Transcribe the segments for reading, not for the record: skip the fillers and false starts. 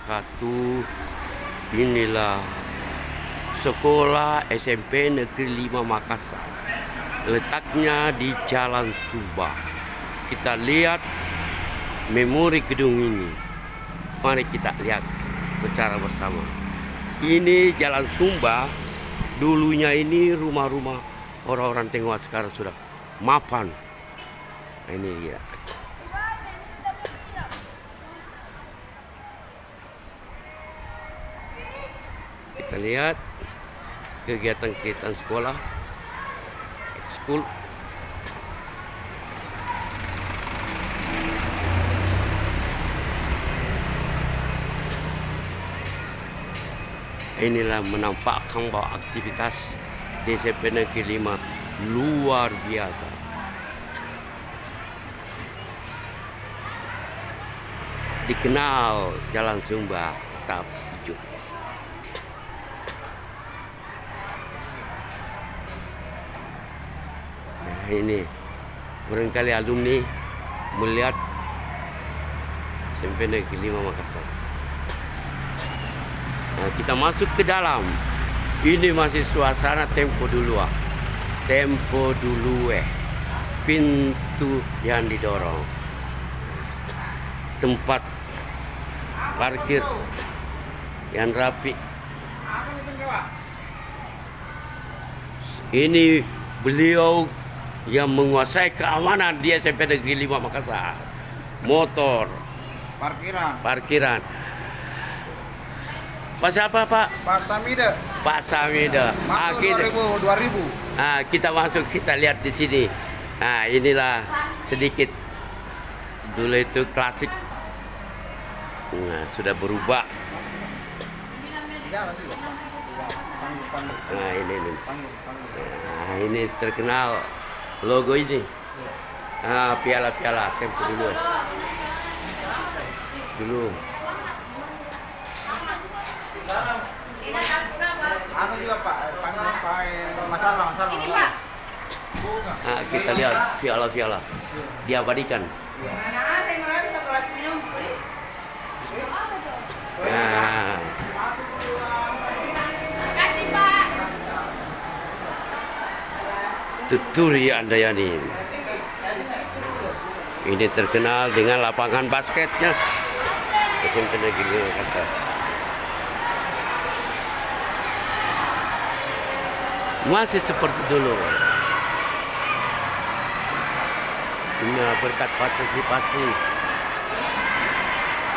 wabarakatuh. Inilah sekolah SMP Negeri 5 Makassar. Letaknya di Jalan Sumba. Kita lihat memori gedung ini. Mari kita lihat secara bersama. Ini Jalan Sumba. Dulunya ini rumah-rumah orang-orang Tionghoa, sekarang sudah mapan. Ini ya. Kita lihat kegiatan-kegiatan sekolah. Inilah menampakkan bahwa aktivitas di SMP Negeri 5 luar biasa. Dikenal Jalan Sumba tetap hijau. Nah, ini barangkali alumni melihat SMP Negeri 5 Makassar. Nah, kita masuk ke dalam. Ini masih suasana tempo dulu. Tempo dulu pintu yang didorong. Tempat parkir yang rapi. Ini beliau yang menguasai keamanan di SMP Negeri 5 Makassar. Motor, parkiran. Pak siapa, Pak? Pak Samida. Pak Samida. Masuk 2000. Kita masuk, kita lihat di sini. Nah, inilah sedikit dulu itu klasik. Nah, sudah berubah. Nah, ini. Nah, ini terkenal logo ini. Nah, piala-piala tempo dulu. Aku juga Pak, masalah. Ini, Pak. Nah, kita lihat piala-piala diabadikan. Nah, Makasih, Pak. Tuturi Andayani. Ini terkenal dengan lapangan basketnya. SMP Negeri Makassar. Masih seperti dulu. Ini berkat partisipasi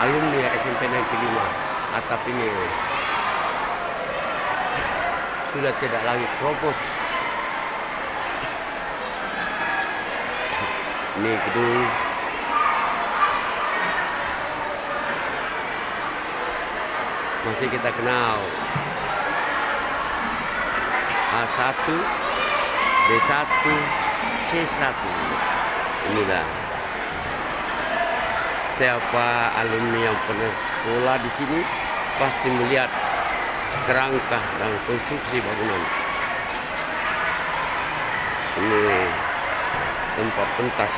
alumni SMP Negeri 5. Atap ini sudah tidak lagi keropos. Ini gedung masih kita kenal. A1, B1, C1. Inilah siapa alumni yang pernah sekolah di sini pasti melihat kerangka dan konstruksi bangunan. Ini tempat pentas.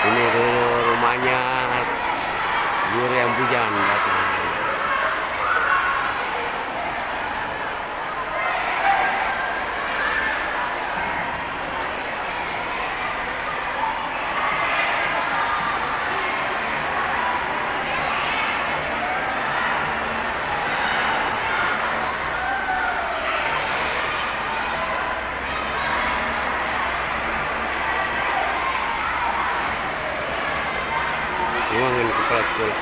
Ini rumahnya guru yang bujang datang. Ruangan kepala sekolah.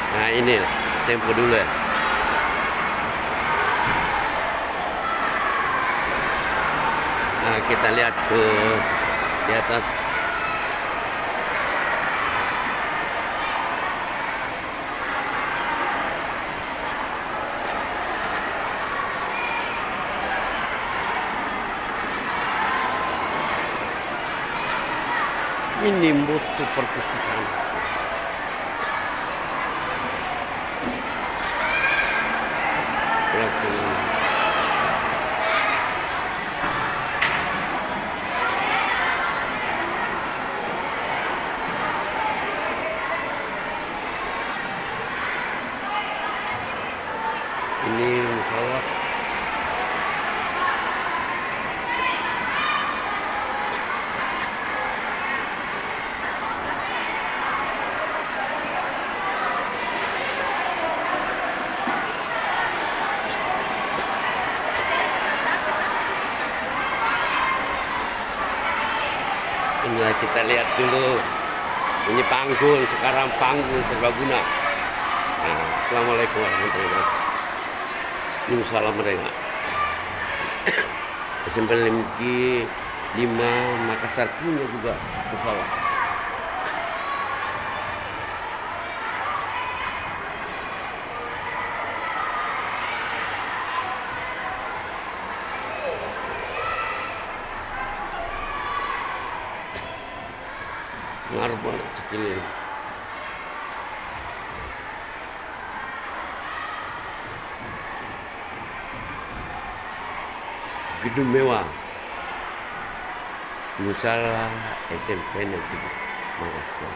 Nah, ini tempo dulu ya. Nah, kita lihat ke di atas. Ini mutu perpustakaan. Pelaksanaan. Nah, kita lihat dulu. Ini panggung, sekarang panggung serbaguna. Nah, assalamualaikum warahmatullahi wabarakatuh. Ini salam mereka. SMP Negeri 5 Makassar punya juga musola. Ngaruh banget sekeliling. Gedung mewah Musala SMP Negeri Makassar.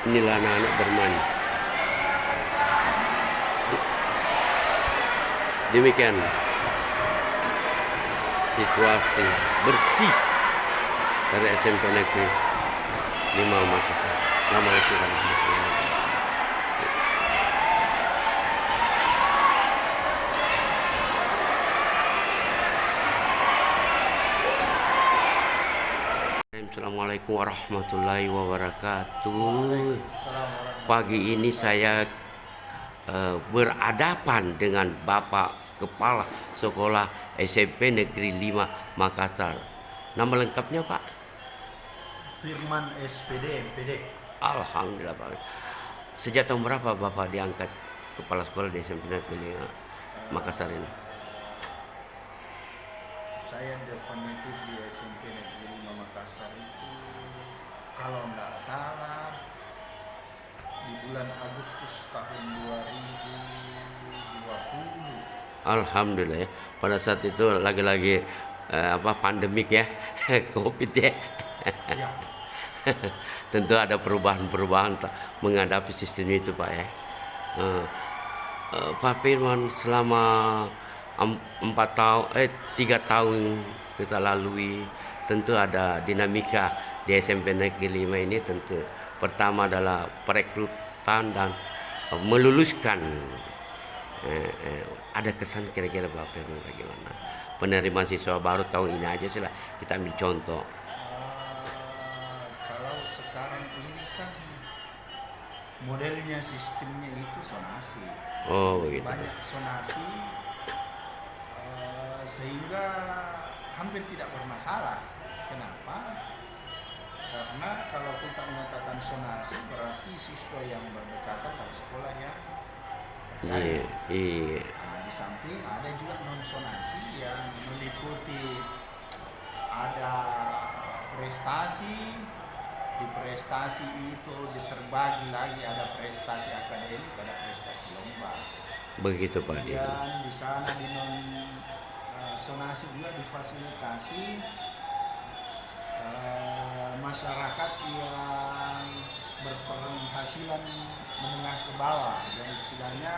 Inilah anak-anak bermain. Demikian situasi bersih dari SMP Negeri 5 Makassar. Assalamualaikum warahmatullahi wabarakatuh. Assalamualaikum warahmatullahi wabarakatuh. Pagi ini saya berhadapan dengan Bapak Kepala Sekolah SMP Negeri 5 Makassar. Nama lengkapnya Pak? Firman SPD, MPD. Alhamdulillah Pak. Sejak tahun berapa Bapak diangkat Kepala Sekolah di SMP Negeri 5 Makassar ini? Saya definitif di SMP Negeri 5 Makassar itu kalau enggak salah di bulan Agustus tahun 2020. Alhamdulillah ya. Pada saat itu lagi-lagi pandemik ya, COVID ya. Ya. Tentu ada perubahan-perubahan menghadapi sistem itu Pak ya. Pak Firman selama 3 tahun kita lalui, tentu ada dinamika di SMP Negeri 5 ini. Tentu pertama adalah perekrutan dan meluluskan. Ada kesan kira-kira Pak Firman bagaimana penerimaan siswa baru tahun ini aja sih lah, kita ambil contoh. Kalau sekarang ini kan modelnya sistemnya itu sonasi. Oh begitu. Banyak sonasi sehingga hampir tidak bermasalah. Kenapa? Karena kalau kita mengatakan sonasi berarti siswa yang berdekatan pada sekolah yang terkait. Iya. Nah, di samping ada juga non sonasi yang meliputi ada prestasi. Di prestasi itu diterbagi lagi, ada prestasi akademik, ada prestasi lomba. Begitu Pak. Dan di sana di non sonasi juga difasilitasi masyarakat yang berpenghasilan menengah ke bawah, dan istilahnya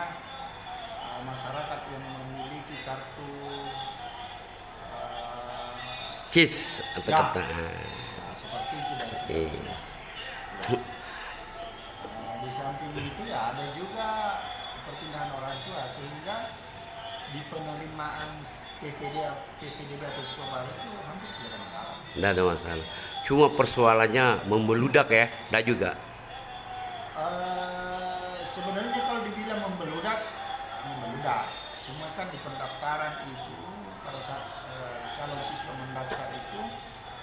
masyarakat yang memiliki kartu KIS atau ya, kata seperti itu dari situ. Di samping itu ya ada juga perpindahan orang tua, sehingga di penerimaan PPDB atau siswa baru itu hampir tidak ada masalah. Tidak ada masalah. Cuma persoalannya membeludak ya, tidak juga. Sebenarnya kalau dibilang membeludak. Cuma kan di pendaftaran itu pada saat calon siswa mendaftar itu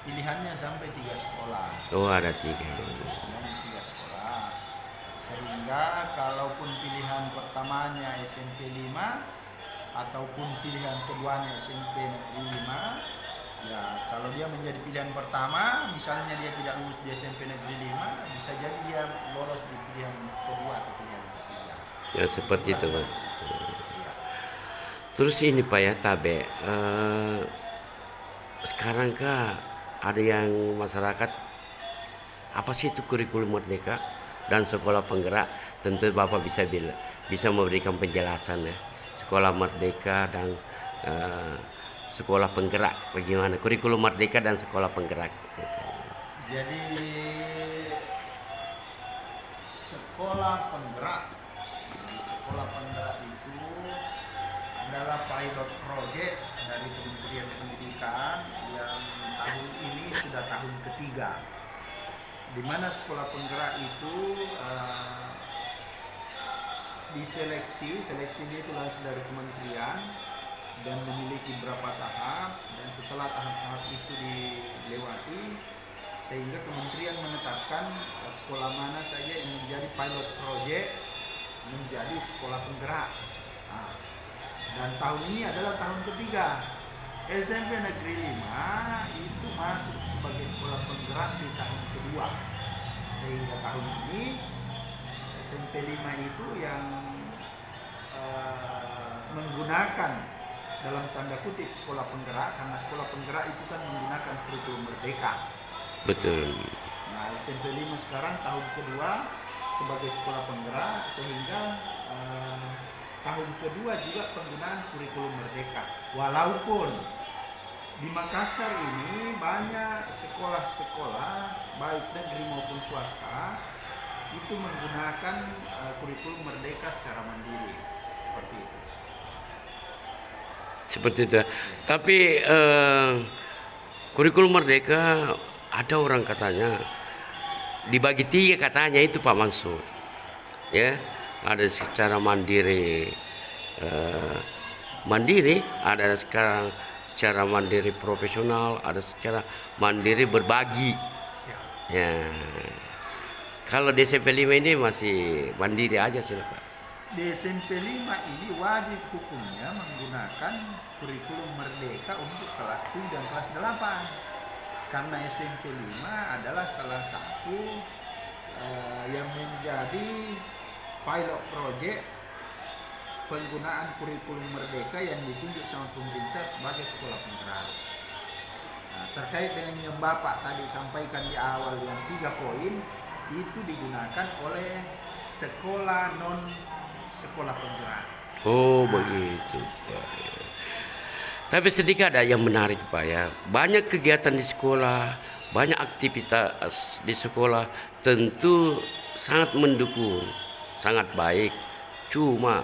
pilihannya sampai 3 sekolah. Oh ada 3. Dan 3 sekolah. Sehingga kalaupun pilihan pertamanya SMP 5 ataupun pilihan keduanya SMP Negeri 5, ya kalau dia menjadi pilihan pertama, misalnya dia tidak lulus di SMP Negeri 5, bisa jadi dia lolos di pilihan kedua atau pilihan ketiga. Ya seperti itu Pak. Terus ini Pak ya Tabe, sekarang kah ada yang masyarakat apa sih itu kurikulum merdeka dan sekolah penggerak, tentu Bapak bisa memberikan penjelasan ya. Sekolah Merdeka dan sekolah penggerak, bagaimana kurikulum Merdeka dan sekolah penggerak. Jadi sekolah penggerak, sekolah penggerak itu adalah pilot project dari Kementerian Pendidikan yang tahun ini sudah tahun ketiga, di mana sekolah penggerak itu seleksinya itu langsung dari kementerian dan memiliki beberapa tahap, dan setelah tahap-tahap itu dilewati sehingga kementerian menetapkan sekolah mana saja yang menjadi pilot project menjadi sekolah penggerak. Nah, dan tahun ini adalah tahun ketiga. SMP Negeri 5 itu masuk sebagai sekolah penggerak di tahun kedua, sehingga tahun ini SMP 5 itu yang menggunakan dalam tanda kutip sekolah penggerak, karena sekolah penggerak itu kan menggunakan kurikulum Merdeka. Betul. Nah, SMP 5 sekarang tahun kedua sebagai sekolah penggerak, sehingga tahun kedua juga penggunaan kurikulum Merdeka. Walaupun di Makassar ini banyak sekolah-sekolah baik negeri maupun swasta itu menggunakan kurikulum Merdeka secara mandiri, seperti itu. Seperti itu. Tapi kurikulum Merdeka ada orang katanya dibagi 3 katanya itu Pak Mansur. Ya, ada secara mandiri, ada sekarang secara mandiri profesional, ada secara mandiri berbagi. Ya. Kalau di SMP 5 ini masih mandiri aja silakan. Di SMP 5 ini wajib hukumnya menggunakan kurikulum Merdeka untuk kelas 7 dan kelas 8. Karena SMP 5 adalah salah satu yang menjadi pilot project penggunaan kurikulum Merdeka yang ditunjuk sama pemerintah sebagai sekolah penggerak. Nah, terkait dengan yang Bapak tadi sampaikan di awal yang 3 poin, itu digunakan oleh sekolah non sekolah penggerak. Oh, begitu Pak. Tapi sedikit ada yang menarik Pak ya. Banyak kegiatan di sekolah, banyak aktivitas di sekolah, tentu sangat mendukung, sangat baik. Cuma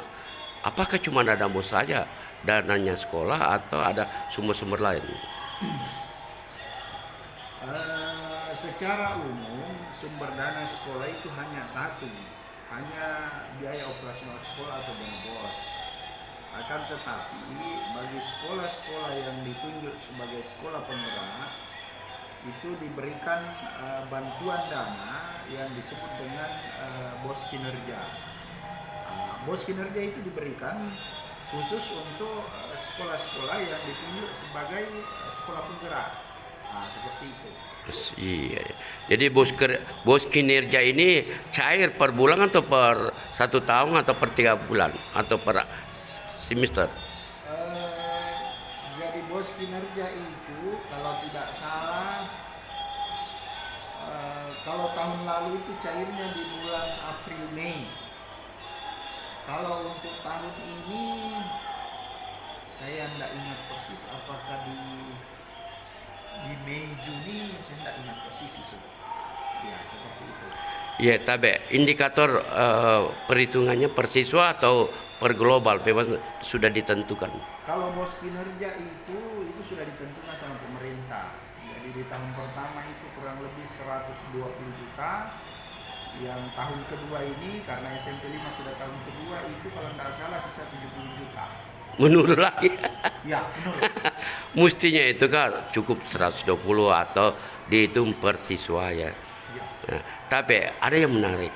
apakah cuma ada bos saja dananya sekolah atau ada sumber-sumber lain? Secara umum sumber dana sekolah itu hanya satu, hanya biaya operasional sekolah atau dana bos. Akan tetapi bagi sekolah-sekolah yang ditunjuk sebagai sekolah penggerak itu diberikan bantuan dana yang disebut dengan bos kinerja. Bos kinerja itu diberikan khusus untuk sekolah-sekolah yang ditunjuk sebagai sekolah penggerak. Nah, seperti itu. Iya. Jadi bos kinerja ini cair per bulan atau per 1 tahun atau per 3 bulan atau per semester? Jadi bos kinerja itu kalau tidak salah kalau tahun lalu itu cairnya di bulan April Mei. Kalau untuk tahun ini saya tidak ingat persis apakah di Mei Juni, saya tidak ingat persis itu. Ya, seperti itu. Ya, tapi indikator perhitungannya per siswa atau per global memang sudah ditentukan. Kalau bos kinerja itu sudah ditentukan sama pemerintah. Jadi di tahun pertama itu kurang lebih 120 juta. Yang tahun kedua ini karena SMP 5 sudah tahun kedua itu kalau tidak salah sisa 70 juta. Menurut lagi. Ya, menurut. Mestinya itu kan cukup 120 atau dihitung per siswa ya. Nah, tapi ada yang menarik.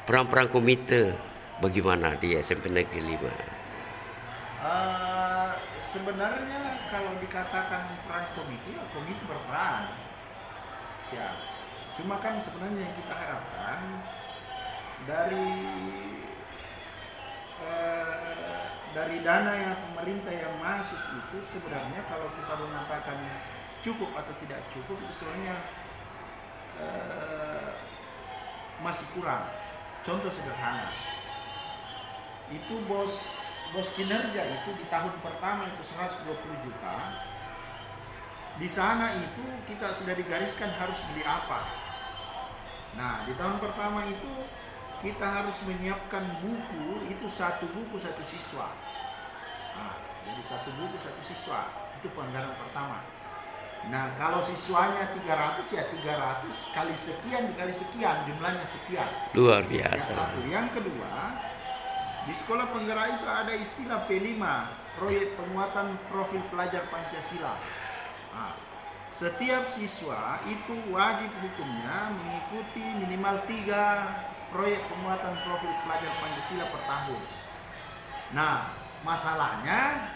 Peran-peran komite bagaimana di SMP Negeri 5? Sebenarnya kalau dikatakan peran komite, ya komite berperan. Ya, cuma kan sebenarnya yang kita harapkan dari dana yang pemerintah yang masuk itu sebenarnya kalau kita mengatakan cukup atau tidak cukup itu sebenarnya masih kurang. contoh sederhana. Itu bos kinerja itu di tahun pertama itu 120 juta. Di sana itu kita sudah digariskan harus beli apa. Nah, di tahun pertama itu kita harus menyiapkan buku, itu satu buku satu siswa. Nah, jadi satu buku satu siswa, itu anggaran pertama. Nah, kalau siswanya 300 ya 300 kali sekian dikali sekian, jumlahnya sekian. Luar Yang biasa. satu. Yang kedua, di sekolah penggerak itu ada istilah P5, proyek penguatan profil pelajar Pancasila. Nah, setiap siswa itu wajib hukumnya mengikuti minimal 3 proyek penguatan profil pelajar Pancasila per tahun. Nah, masalahnya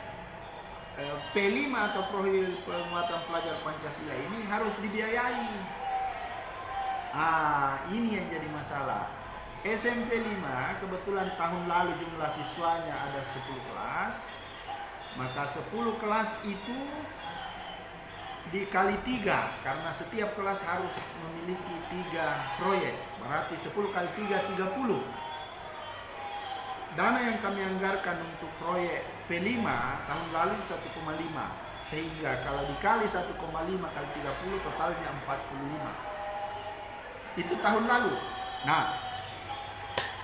P5 atau profil penguatan pelajar Pancasila ini harus dibiayai. Ini yang jadi masalah. SMP 5 kebetulan tahun lalu jumlah siswanya ada 10 kelas. Maka 10 kelas itu dikali 3 karena setiap kelas harus memiliki 3 proyek. Berarti 10 kali 3 30. Dana yang kami anggarkan untuk proyek P5 tahun lalu 1,5. Sehingga kalau dikali 1,5 kali 30 totalnya 45. Itu tahun lalu. Nah,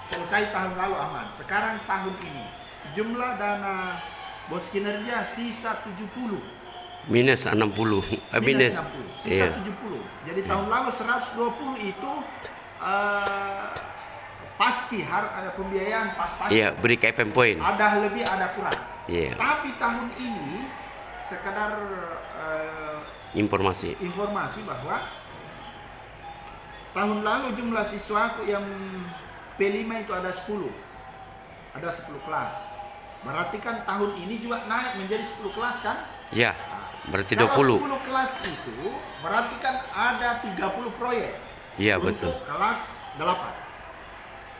selesai tahun lalu aman. Sekarang tahun ini jumlah dana bos kinerja sisa 70. Minus 60. Minus 60. Sisa Iya. 70. Jadi tahun lalu 120 itu pasti pembiayaan pas-pasan. Iya, beri KPM point. Ada lebih, ada kurang. Iya. Tapi tahun ini sekedar Informasi. informasi bahwa tahun lalu jumlah siswaku yang P5 itu ada 10. Ada 10 kelas. Berarti kan tahun ini juga naik menjadi 10 kelas kan? Ya, berarti Kalau 20. 10 kelas itu berarti kan ada 30 proyek. Iya, untuk betul. kelas 8.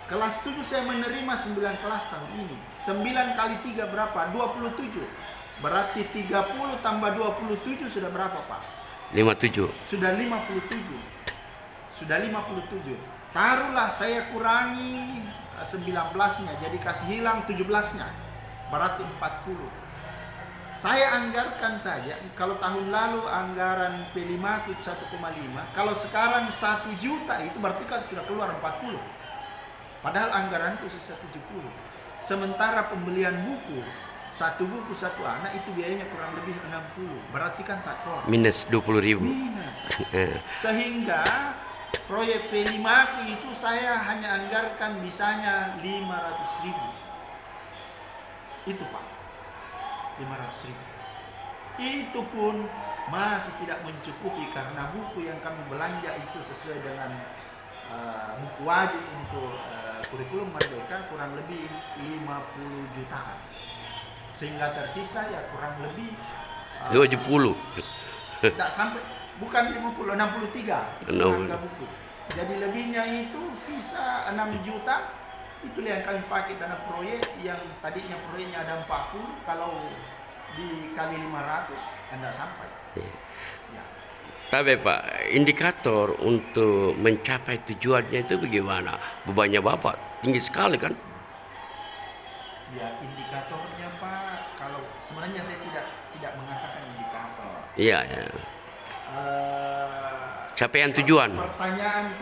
Kelas 7 saya menerima 9 kelas tahun ini. 9 kali 3 berapa? 27. Berarti 30 tambah 27 sudah berapa, Pak? 57. Sudah 57. Sudah 57. Taruhlah saya kurangi 19-nya, jadi kasih hilang 17-nya. Berarti 40. Saya anggarkan saja, kalau tahun lalu anggaran P5 itu 1,5, kalau sekarang 1 juta itu berarti kan sudah keluar 40. Padahal anggaran itu sisa 70. Sementara pembelian buku, satu buku satu anak itu biayanya kurang lebih 60. Berarti kan tak keluar. Minus 20.000. Minus. Sehingga proyek P5 itu saya hanya anggarkan bisanya 500.000. Itu Pak, 500.000. Itu pun masih tidak mencukupi karena buku yang kami belanja itu sesuai dengan buku wajib untuk kurikulum Merdeka kurang lebih 50 jutaan. Sehingga tersisa ya kurang lebih 70. tidak sampai, bukan 50, 63 itu harga buku. Jadi lebihnya itu sisa 6 juta. Itulah yang kami pakai dana proyek yang tadinya proyeknya ada 40, kalau dikali 500 tidak sampai. Ya. Tapi Pak, indikator untuk mencapai tujuannya itu bagaimana? Bebannya Bapak tinggi sekali kan? Ya, indikatornya Pak, kalau sebenarnya saya tidak mengatakan indikator. Iya, ya. Capaian tujuan. Pertanyaan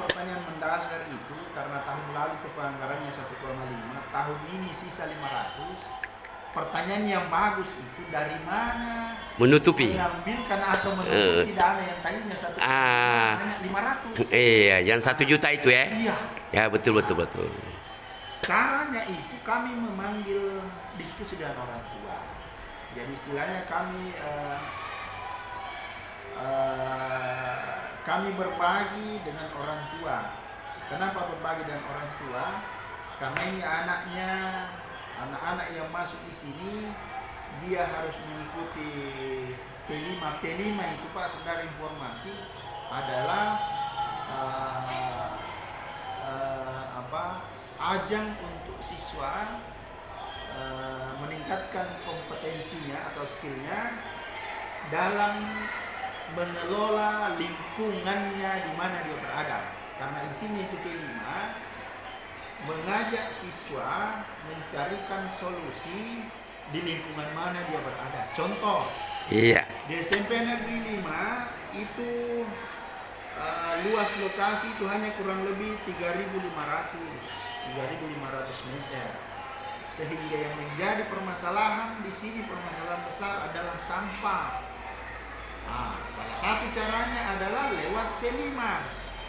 mendasar itu karena tahun lalu itu anggarannya 1,5, tahun ini sisa 500. Pertanyaan yang bagus itu dari mana Menutupi. mengambilkan atau menutupi dana yang tadinya 1,5 hanya 500. Iya, yang 1 juta itu ya? Iya. Ya, betul. Caranya itu kami memanggil diskusi dengan orang tua. Jadi istilahnya kami berbagi dengan orang tua. Kenapa berbagi dengan orang tua? Karena ini anak-anak yang masuk di sini dia harus mengikuti P5. P5 itu Pak, sekedar informasi adalah ajang untuk siswa meningkatkan kompetensinya atau skillnya dalam mengelola lingkungannya di mana dia berada. Karena intinya itu P5 mengajak siswa mencarikan solusi di lingkungan mana dia berada. Contoh, Iya. di SMP Negeri 5 itu luas lokasi itu hanya kurang lebih 3.500 meter. Sehingga yang menjadi permasalahan di sini, permasalahan besar adalah sampah. Nah, salah satu caranya adalah lewat P5.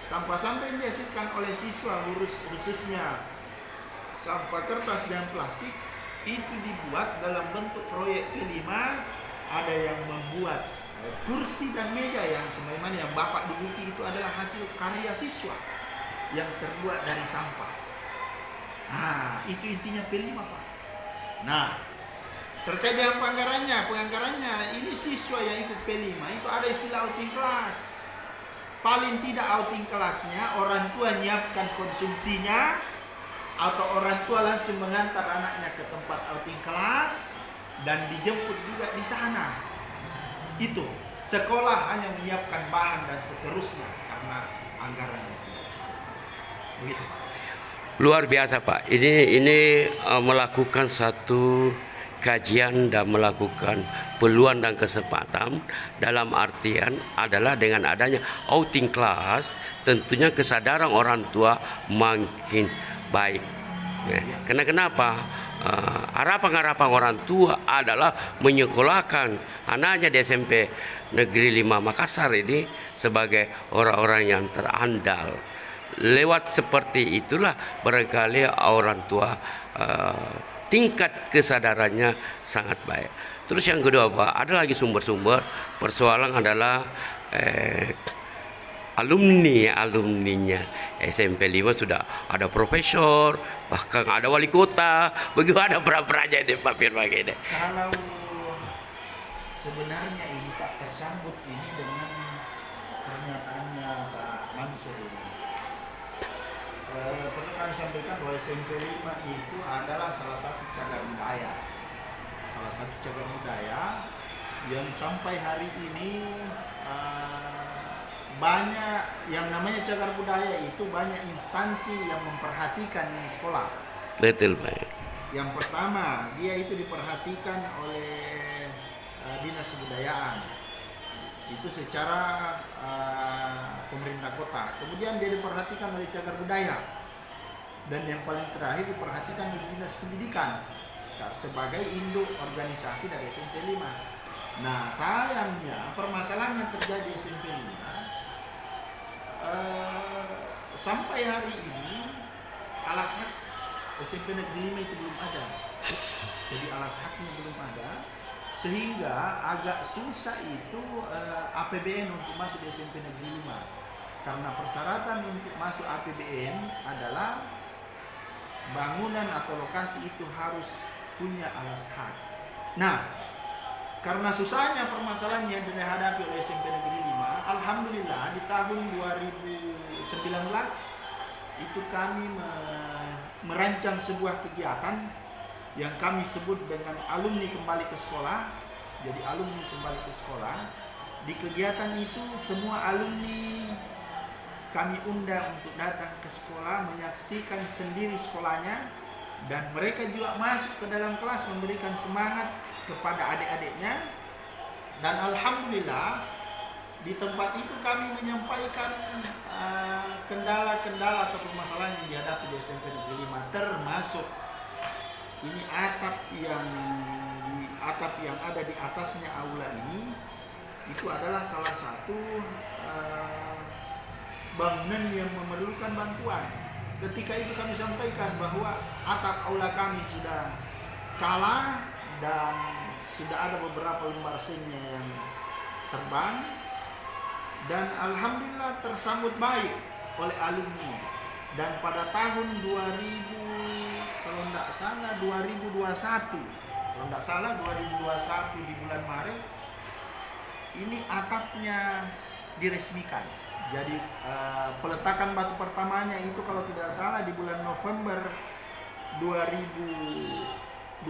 Sampah-sampah yang dihasilkan oleh siswa, khususnya sampah kertas dan plastik, itu dibuat dalam bentuk proyek P5. Ada yang membuat kursi dan meja yang sebagaimana yang Bapak duduki itu adalah hasil karya siswa yang terbuat dari sampah. Nah, itu intinya P5, Pak. Nah, terkait dengan penganggarannya ini siswa yang ikut P5 itu ada istilah outing kelas. Paling tidak outing kelasnya orang tua nyiapkan konsumsinya, atau orang tua langsung mengantar anaknya ke tempat outing kelas dan dijemput juga di sana. Itu sekolah hanya menyiapkan bahan dan seterusnya karena anggarannya tidak cukup. Begitu, Pak. Luar biasa, Pak. Ini melakukan satu kajian dan melakukan peluang dan kesempatan, dalam artian adalah dengan adanya outing class tentunya kesadaran orang tua makin baik. Ya. Karena kenapa? Harapan-harapan orang tua adalah menyekolahkan anaknya di SMP Negeri 5 Makassar ini sebagai orang-orang yang terandal. Lewat seperti itulah barangkali orang tua tingkat kesadarannya sangat baik. Terus yang kedua, Pak, ada lagi sumber-sumber persoalan adalah alumninya SMP 5 sudah ada profesor, bahkan ada wali kota. Bagaimana pra-pranya ini, Pak Firman ini? Kalau sebenarnya ini Pak tersambut ini dengan pernyataannya Pak Mansur ini. Perlu kami sampaikan bahwa SMP 5 itu adalah salah satu cagar budaya. Salah satu cagar budaya yang sampai hari ini banyak yang namanya cagar budaya itu, banyak instansi yang memperhatikan ini sekolah. Betul, Pak. Yang pertama, dia itu diperhatikan oleh Dinas Kebudayaan. Itu secara pemerintah kota. Kemudian dia diperhatikan oleh cagar budaya. Dan yang paling terakhir diperhatikan oleh Dinas Pendidikan sebagai induk organisasi dari SMP 5. Nah, sayangnya permasalahan yang terjadi di SMP 5 sampai hari ini alas hak SMP Negeri 5 itu belum ada. Jadi alas haknya belum ada, sehingga agak susah itu APBN untuk masuk di SMP Negeri 5. Karena persyaratan untuk masuk APBN adalah bangunan atau lokasi itu harus punya alas hak. Nah, karena susahnya permasalahan yang dihadapi oleh SMP Negeri 5, alhamdulillah di tahun 2019 itu kami merancang sebuah kegiatan yang kami sebut dengan alumni kembali ke sekolah. Jadi alumni kembali ke sekolah. Di kegiatan itu semua alumni kami undang untuk datang ke sekolah, menyaksikan sendiri sekolahnya, dan mereka juga masuk ke dalam kelas memberikan semangat kepada adik-adiknya. Dan alhamdulillah di tempat itu kami menyampaikan kendala-kendala atau permasalahan yang dihadapi di SMP Negeri 5, termasuk ini atap yang ada di atasnya aula ini itu adalah salah satu bangunan yang memerlukan bantuan. Ketika itu kami sampaikan bahwa atap aula kami sudah kalah dan sudah ada beberapa lembar sengnya yang terbang, dan alhamdulillah tersambut baik oleh alumni. Dan pada tahun 2021 di bulan Maret ini atapnya diresmikan. Jadi peletakan batu pertamanya itu kalau tidak salah di bulan November 2020,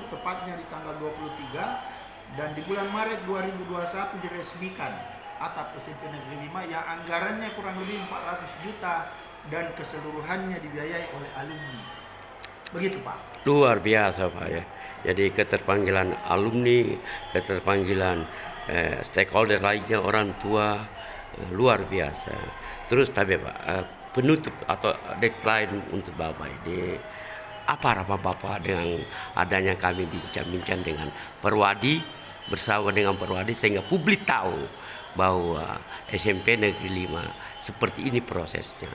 tepatnya di tanggal 23, dan di bulan Maret 2021 diresmikan atap SMP Negeri 5 yang anggarannya kurang lebih 400 juta dan keseluruhannya dibiayai oleh alumni. Begitu Pak. Luar biasa Pak ya. Jadi keterpanggilan alumni, keterpanggilan stakeholder lainnya, orang tua, luar biasa. Terus tapi Pak, penutup atau deadline untuk Bapak ini, apa harapan Bapak dengan adanya kami bincang-bincang dengan Perwadi, bersama dengan Perwadi, sehingga publik tahu bahwa SMP Negeri 5 seperti ini prosesnya.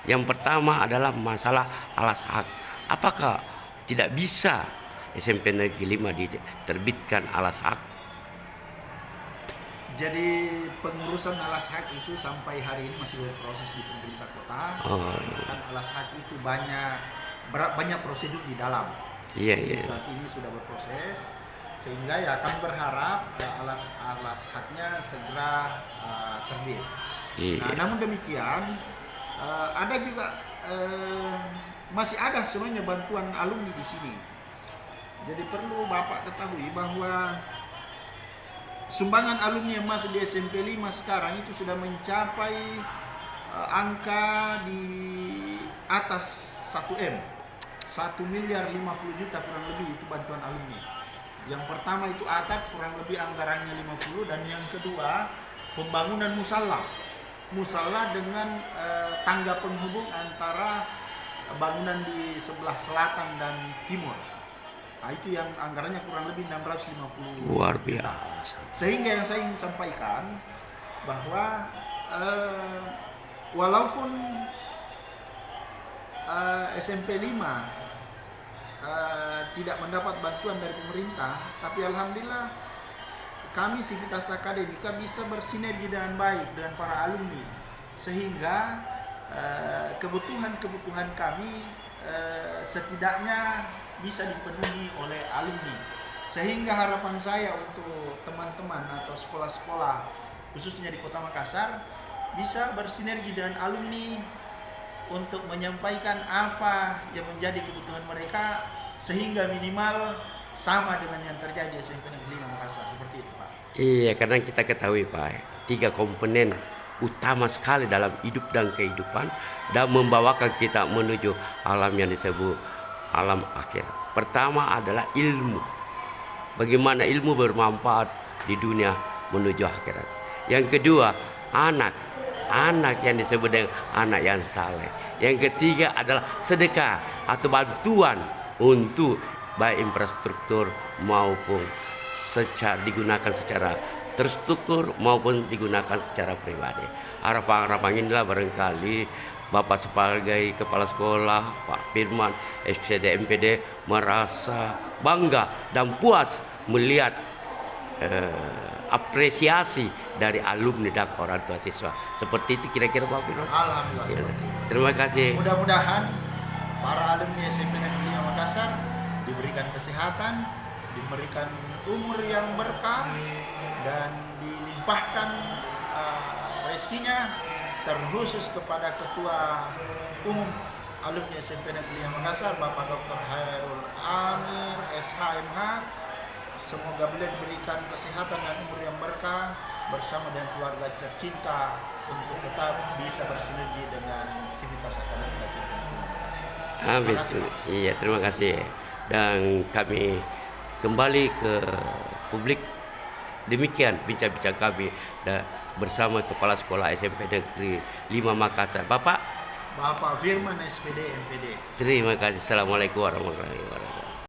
Yang pertama adalah masalah alas hak. Apakah tidak bisa SMP Negeri 5 diterbitkan alas hak? Jadi pengurusan alas hak itu sampai hari ini masih berproses di pemerintah kota. Kan alas hak itu banyak prosedur di dalam. Iya. Saat ini sudah berproses, sehingga ya kami berharap alas haknya segera terbit. Iya. Nah, namun demikian ada juga masih ada sebenarnya bantuan alumni di sini. Jadi perlu Bapak ketahui bahwa sumbangan alumni yang masuk di SMP 5 sekarang itu sudah mencapai angka di atas 1M. 1.050.000.000 kurang lebih itu bantuan alumni. Yang pertama itu atap, kurang lebih anggarannya 50, dan yang kedua pembangunan musala. Musala dengan tangga penghubung antara bangunan di sebelah selatan dan timur. Nah, itu yang anggarannya kurang lebih 650 Luar juta. biasa. Sehingga yang saya ingin sampaikan bahwa walaupun SMP 5 tidak mendapat bantuan dari pemerintah, tapi alhamdulillah kami Sivitas Akademika bisa bersinergi dengan baik dengan para alumni, sehingga kebutuhan kami setidaknya bisa dipenuhi oleh alumni. Sehingga harapan saya untuk teman-teman atau sekolah-sekolah khususnya di Kota Makassar bisa bersinergi dengan alumni untuk menyampaikan apa yang menjadi kebutuhan mereka, sehingga minimal sama dengan yang terjadi di SMP Negeri 5 Makassar. Seperti itu Pak. Iya, karena kita ketahui Pak, 3 komponen utama sekali dalam hidup dan kehidupan dan membawakan kita menuju alam yang disebut alam akhirat. Pertama adalah ilmu. Bagaimana ilmu bermanfaat di dunia menuju akhirat. Yang kedua, anak yang disebut dengan anak yang saleh. Yang ketiga adalah sedekah atau bantuan untuk baik infrastruktur maupun digunakan secara terstruktur maupun digunakan secara pribadi. Harapan-harapan inilah barangkali Bapak sebagai kepala sekolah, Pak Firman, SPD MPD merasa bangga dan puas melihat apresiasi dari alumni dan orang tua siswa. Seperti itu kira-kira Pak Firman. Alhamdulillah. Ya. Terima kasih. Mudah-mudahan para alumni SMP Negeri 5 Makassar diberikan kesehatan, diberikan umur yang berkah, dan dilimpahkan rezekinya, terkhusus kepada Ketua Umum Alumni SMP Negeri 5 Makassar, Bapak Dr. Hairul Amir SHMH. Semoga beliau diberikan kesehatan dan umur yang berkah bersama dengan keluarga tercinta untuk tetap bisa bersinergi dengan Sivitas Akademika SMP Negeri 5 Makassar. Amin. Iya, terima kasih. Dan kami kembali ke publik. Demikian bincang-bincang kami bersama Kepala Sekolah SMP Negeri 5 Makassar, Bapak Firman SPD MPD. Terima kasih. Assalamualaikum warahmatullahi wabarakatuh.